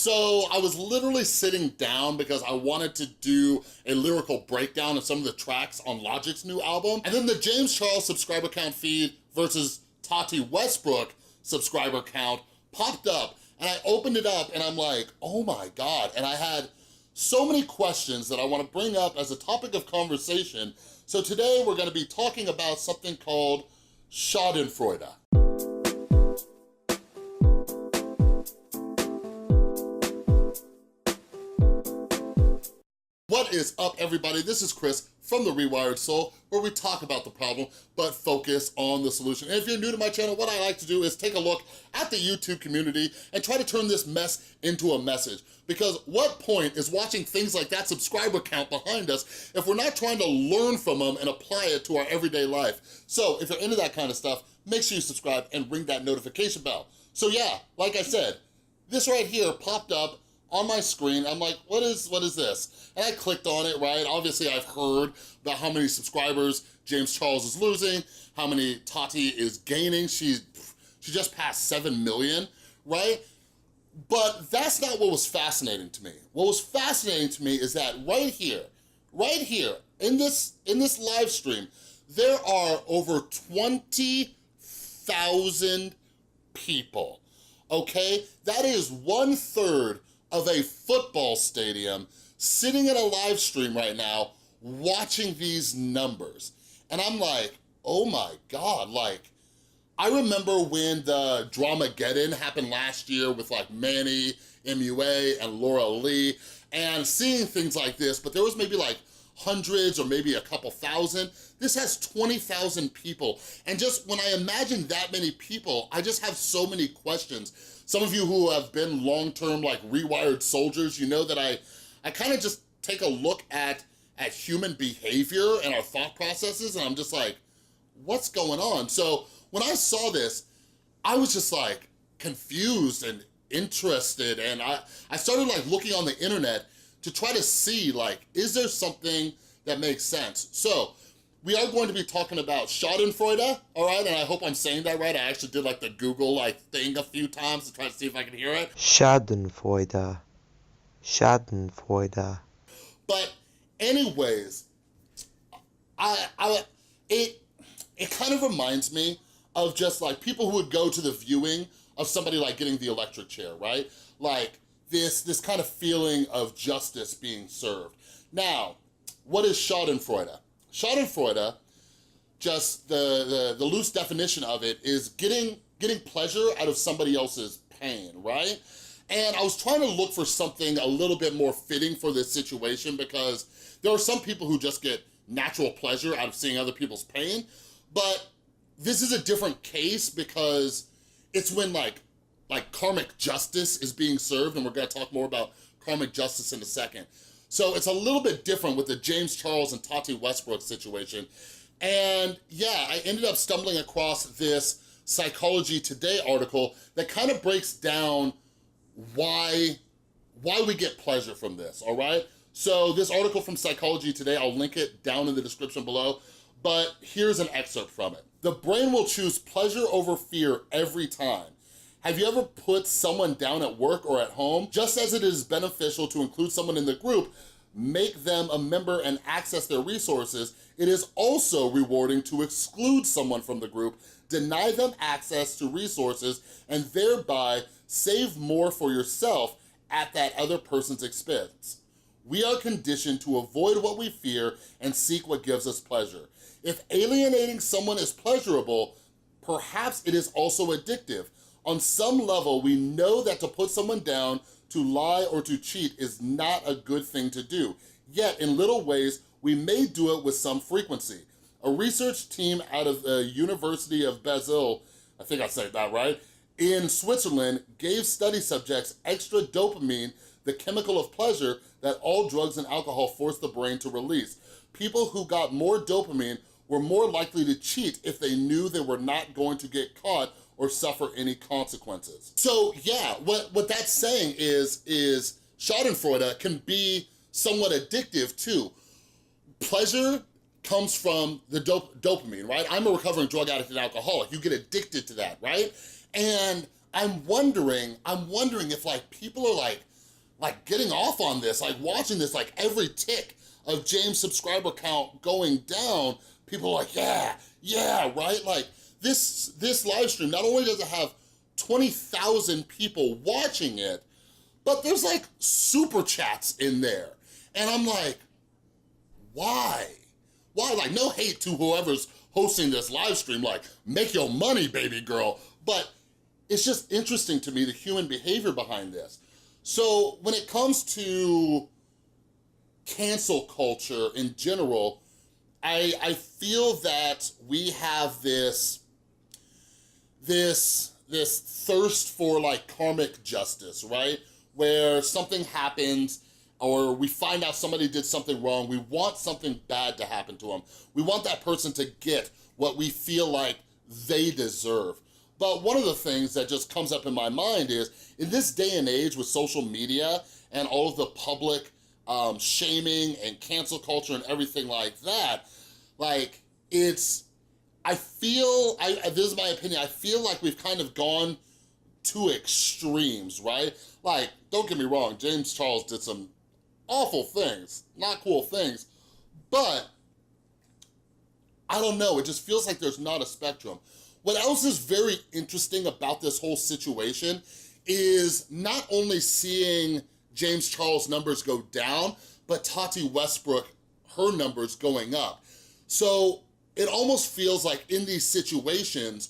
So I was literally sitting down because I wanted to do a lyrical breakdown of some of the tracks on Logic's new album. And then the James Charles subscriber count feed versus Tati Westbrook subscriber count popped up. And I opened it up and I'm like, oh my God. And I had so many questions that I want to bring up as a topic of conversation. So today we're gonna be talking about something called Schadenfreude. What is up, everybody? This is Chris from The Rewired Soul, where we talk about the problem, but focus on the solution. And if you're new to my channel, what I like to do is take a look at the YouTube community and try to turn this mess into a message. Because what point is watching things like that subscriber count behind us if we're not trying to learn from them and apply it to our everyday life? So if you're into that kind of stuff, make sure you subscribe and ring that notification bell. So yeah, like I said, this right here popped up on my screen. I'm like, what is this? And I clicked on it, right? Obviously, I've heard about how many subscribers James Charles is losing, how many Tati is gaining. She just passed 7 million, right? But that's not what was fascinating to me. What was fascinating to me is that right here, in this live stream, there are over 20,000 people, okay? That is 1/3 of a football stadium sitting in a live stream right now watching these numbers. And I'm like, oh my God, like, I remember when the Dramageddon happened last year with like Manny, MUA, and Laura Lee, and seeing things like this, but there was maybe like hundreds or maybe a couple thousand. This has 20,000 people. And just when I imagine that many people, I just have so many questions. Some of you who have been long-term like rewired soldiers, you know that I kind of just take a look at human behavior and our thought processes, and I'm just like, what's going on? So when I saw this, I was just like confused and interested, and I started like looking on the internet to try to see like, is there something that makes sense? So we are going to be talking about Schadenfreude, all right? And I hope I'm saying that right. I actually did like the Google like thing a few times to try to see if I can hear it. Schadenfreude. Schadenfreude. But anyways, it kind of reminds me of just like people who would go to the viewing of somebody like getting the electric chair, right? Like this kind of feeling of justice being served. Now, what is Schadenfreude? Schadenfreude, just the loose definition of it, is getting pleasure out of somebody else's pain, right? And I was trying to look for something a little bit more fitting for this situation, because there are some people who just get natural pleasure out of seeing other people's pain, but this is a different case because it's when like karmic justice is being served, and we're gonna talk more about karmic justice in a second. So it's a little bit different with the James Charles and Tati Westbrook situation. And yeah, I ended up stumbling across this Psychology Today article that kind of breaks down why we get pleasure from this, all right? So this article from Psychology Today, I'll link it down in the description below, but here's an excerpt from it. The brain will choose pleasure over fear every time. Have you ever put someone down at work or at home? Just as it is beneficial to include someone in the group, make them a member and access their resources, it is also rewarding to exclude someone from the group, deny them access to resources, and thereby save more for yourself at that other person's expense. We are conditioned to avoid what we fear and seek what gives us pleasure. If alienating someone is pleasurable, perhaps it is also addictive. On some level, we know that to put someone down, to lie, or to cheat is not a good thing to do. Yet, in little ways, we may do it with some frequency. A research team out of the University of Basel, I think I said that right, in Switzerland, gave study subjects extra dopamine, the chemical of pleasure that all drugs and alcohol force the brain to release. People who got more dopamine were more likely to cheat if they knew they were not going to get caught or suffer any consequences. So yeah, what that's saying is Schadenfreude can be somewhat addictive too. Pleasure comes from the dopamine, right? I'm a recovering drug addict and alcoholic. You get addicted to that, right? And I'm wondering if like people are like like getting off on this, like watching this, like every tick of James' subscriber count going down, people are like, yeah, right? Like this live stream, not only does it have 20,000 people watching it, but there's like super chats in there. And I'm like, why? Why? Like, no hate to whoever's hosting this live stream, like, make your money, baby girl. But it's just interesting to me, the human behavior behind this. So when it comes to cancel culture in general, I feel that we have this thirst for like karmic justice, right? Where something happens or we find out somebody did something wrong, we want something bad to happen to them. We want that person to get what we feel like they deserve. But one of the things that just comes up in my mind is, in this day and age with social media and all of the public shaming and cancel culture and everything like that, like this is my opinion, I feel like we've kind of gone to extremes, right? Like, don't get me wrong, James Charles did some awful things, not cool things, but I don't know, it just feels like there's not a spectrum. What else is very interesting about this whole situation is not only seeing James Charles' numbers go down, but Tati Westbrook, her numbers going up. So it almost feels like in these situations,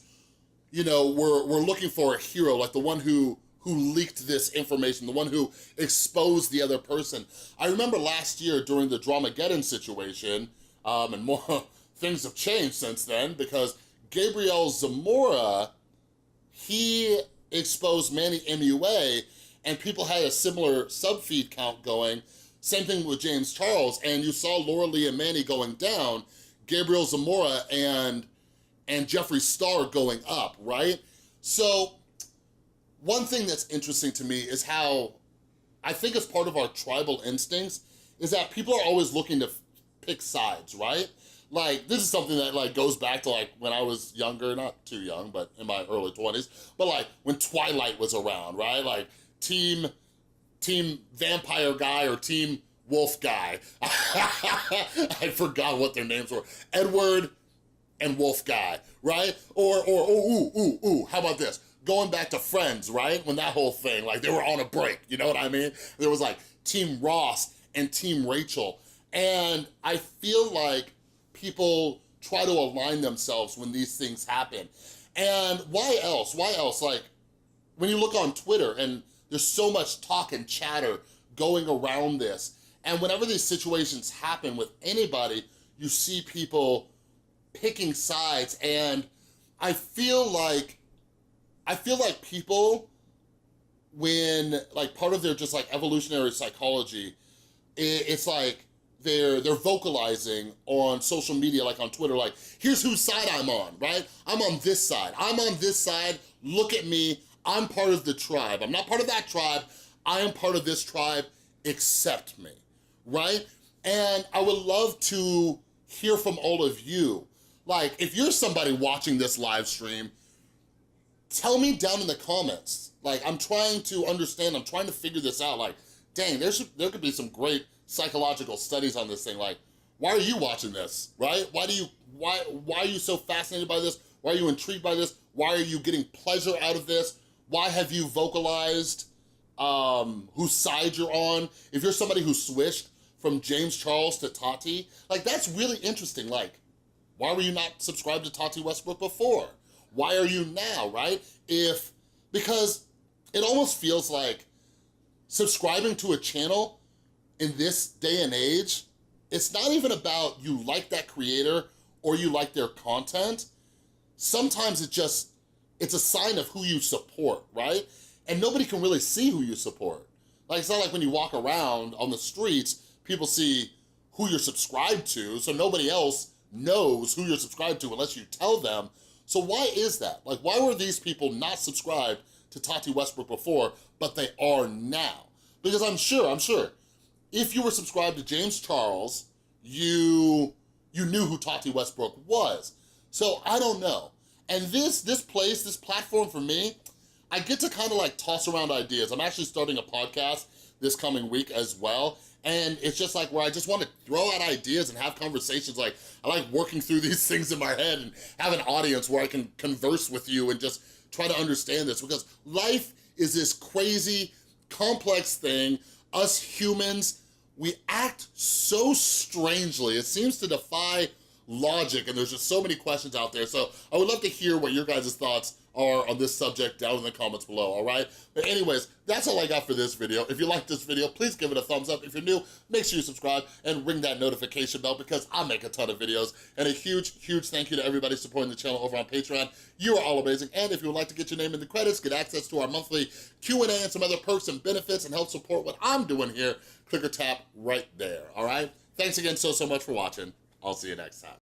you know, we're looking for a hero, like the one who leaked this information, the one who exposed the other person. I remember last year during the Dramageddon situation, and more things have changed since then, because Gabriel Zamora, he exposed Manny MUA, and people had a similar sub-feed count going. Same thing with James Charles, and you saw Laura Lee and Manny going down, Gabriel Zamora and Jeffree Star going up, right? So one thing that's interesting to me is how, I think as part of our tribal instincts, is that people are always looking to pick sides, right? Like, this is something that like goes back to like when I was younger, not too young, but in my early 20s, but like when Twilight was around, right? Like team vampire guy or team wolf guy. I forgot what their names were. Edward and wolf guy, right? Or how about this? Going back to Friends, right? When that whole thing, like they were on a break, you know what I mean? There was like Team Ross and Team Rachel. And I feel like people try to align themselves when these things happen. And why else? Why else? Like, when you look on Twitter and there's so much talk and chatter going around this, and whenever these situations happen with anybody, you see people picking sides, and I feel like people, when, like, part of their just like evolutionary psychology, it's like they're vocalizing on social media, like on Twitter, like, here's whose side I'm on, right? I'm on this side. I'm on this side. Look at me. I'm part of the tribe. I'm not part of that tribe. I am part of this tribe. Accept me, right? And I would love to hear from all of you. Like, if you're somebody watching this live stream, tell me down in the comments. Like, I'm trying to understand, I'm trying to figure this out. Like, dang, there could be some great psychological studies on this thing. Like, why are you watching this, right? Why are you so fascinated by this? Why are you intrigued by this? Why are you getting pleasure out of this? Why have you vocalized whose side you're on? If you're somebody who switched from James Charles to Tati, like, that's really interesting. Like, why were you not subscribed to Tati Westbrook before? Why are you now, right? Because it almost feels like subscribing to a channel in this day and age, it's not even about you like that creator or you like their content. Sometimes it's a sign of who you support, right? And nobody can really see who you support. Like, it's not like when you walk around on the streets, people see who you're subscribed to, so nobody else knows who you're subscribed to unless you tell them. So why is that? Like, why were these people not subscribed to Tati Westbrook before, but they are now? Because I'm sure, if you were subscribed to James Charles, you knew who Tati Westbrook was. So I don't know. And this platform for me, I get to kind of like toss around ideas. I'm actually starting a podcast this coming week as well. And it's just like where I just want to throw out ideas and have conversations. Like, I like working through these things in my head and have an audience where I can converse with you and just try to understand this, because life is this crazy, complex thing. Us humans, we act so strangely. It seems to defy logic, and there's just so many questions out there. So I would love to hear what your guys' thoughts are on this subject down in the comments below, all right? But anyways, that's all I got for this video. If you like this video, please give it a thumbs up. If you're new, make sure you subscribe and ring that notification bell, because I make a ton of videos. And a huge, huge thank you to everybody supporting the channel over on Patreon. You are all amazing. And if you would like to get your name in the credits, get access to our monthly Q&A and some other perks and benefits, and help support what I'm doing here, click or tap right there, all right? Thanks again so much for watching. I'll see you next time.